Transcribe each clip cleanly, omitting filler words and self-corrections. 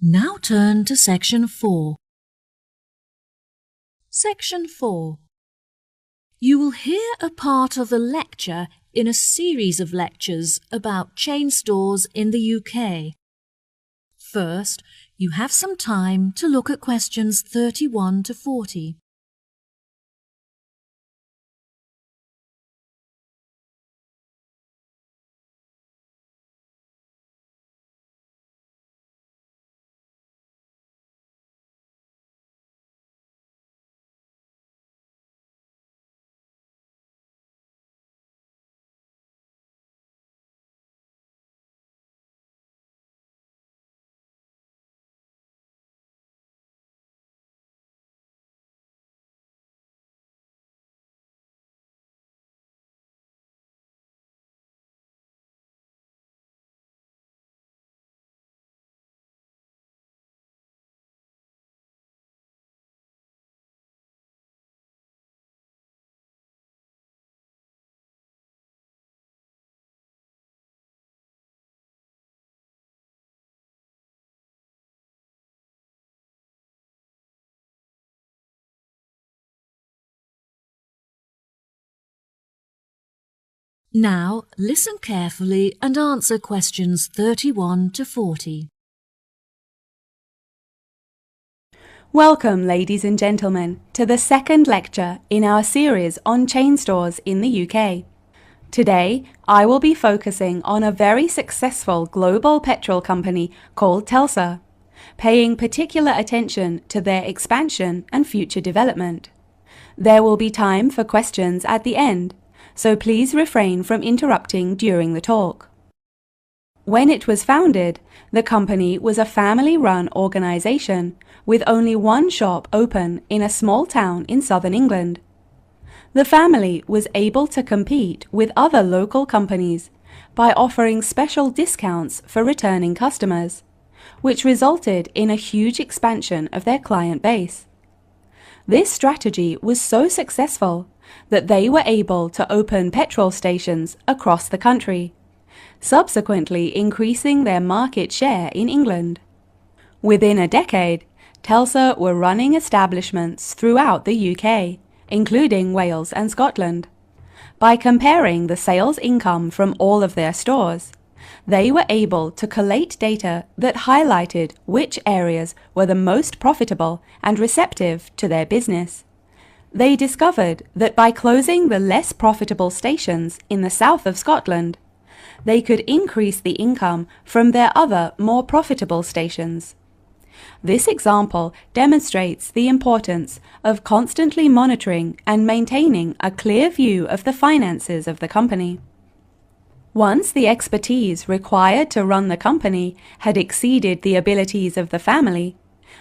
Now turn to Section 4. Section 4. You will hear a part of a lecture in a series of lectures about chain stores in the UK. First, you have some time to look at questions 31 to 40. Now listen carefully and answer questions 31 to 40. Welcome, ladies and gentlemen, to the second lecture in our series on chain stores in the UK. Today, I will be focusing on a very successful global petrol company called Telsa, paying particular attention to their expansion and future development. There will be time for questions at the end, so please refrain from interrupting during the talk. When it was founded, the company was a family-run organization with only one shop open in a small town in southern England. The family was able to compete with other local companies by offering special discounts for returning customers, which resulted in a huge expansion of their client base. This strategy was so successful that they were able to open petrol stations across the country, subsequently increasing their market share in England. Within a decade, Telsa were running establishments throughout the UK, including Wales and Scotland. By comparing the sales income from all of their stores, they were able to collate data that highlighted which areas were the most profitable and receptive to their business. They discovered that by closing the less profitable stations in the south of Scotland, they could increase the income from their other more profitable stations. This example demonstrates the importance of constantly monitoring and maintaining a clear view of the finances of the company. Once the expertise required to run the company had exceeded the abilities of the family,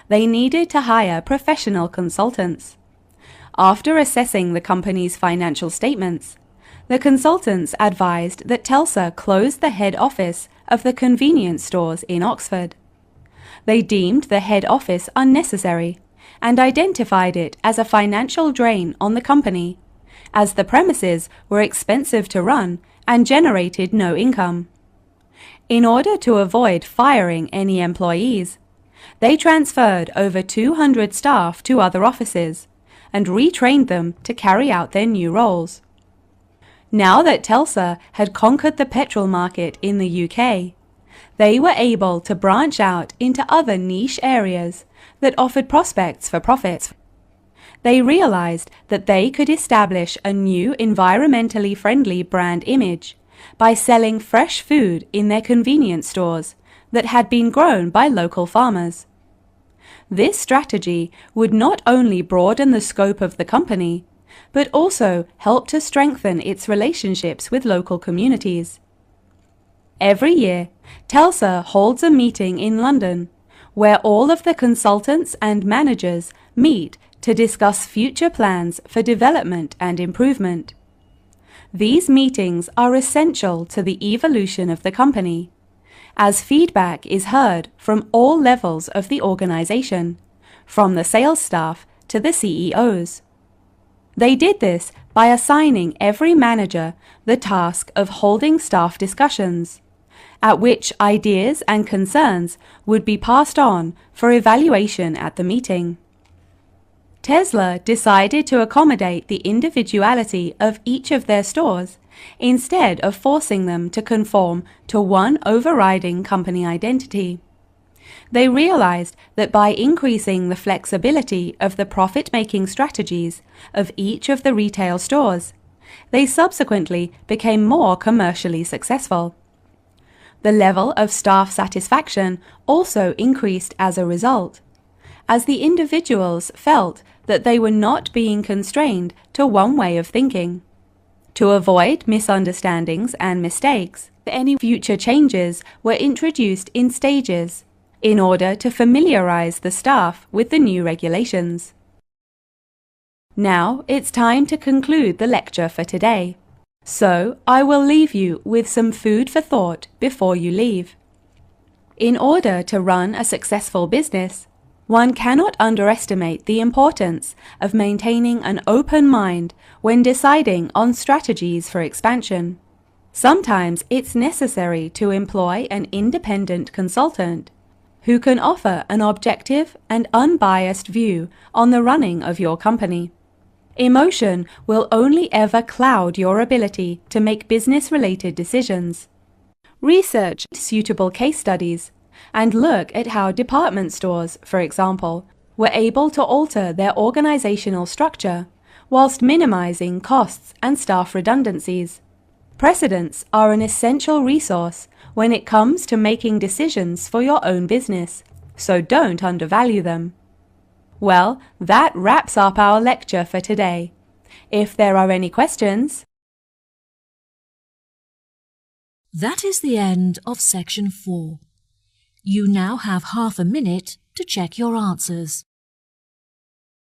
they needed to hire professional consultants. After assessing the company's financial statements, the consultants advised that Telsa close the head office of the convenience stores in Oxford. They deemed the head office unnecessary and identified it as a financial drain on the company, as the premises were expensive to run and generated no income. In order to avoid firing any employees, they transferred over 200 staff to other offices and retrained them to carry out their new roles. Now that Telsa had conquered the petrol market in the UK, they were able to branch out into other niche areas that offered prospects for profits. They realized that they could establish a new environmentally friendly brand image by selling fresh food in their convenience stores that had been grown by local farmers. This strategy would not only broaden the scope of the company, but also help to strengthen its relationships with local communities. Every year, Telsa holds a meeting in London where all of the consultants and managers meet to discuss future plans for development and improvement. These meetings are essential to the evolution of the company, as feedback is heard from all levels of the organization, from the sales staff to the CEOs. They did this by assigning every manager the task of holding staff discussions, at which ideas and concerns would be passed on for evaluation at the meeting. Tesla decided to accommodate the individuality of each of their stores instead of forcing them to conform to one overriding company identity. They realized that by increasing the flexibility of the profit-making strategies of each of the retail stores, they subsequently became more commercially successful. The level of staff satisfaction also increased as a result, as the individuals felt that they were not being constrained to one way of thinking. To avoid misunderstandings and mistakes, any future changes were introduced in stages in order to familiarize the staff with the new regulations. Now it's time to conclude the lecture for today, so I will leave you with some food for thought before you leave. In order to run a successful business, one cannot underestimate the importance of maintaining an open mind when deciding on strategies for expansion. Sometimes it's necessary to employ an independent consultant who can offer an objective and unbiased view on the running of your company. Emotion will only ever cloud your ability to make business-related decisions. Research suitable case studies and look at how department stores, for example, were able to alter their organizational structure whilst minimizing costs and staff redundancies. Precedents are an essential resource when it comes to making decisions for your own business, so don't undervalue them. Well, that wraps up our lecture for today. If there are any questions, That is the end of section 4. You now have half a minute to check your answers.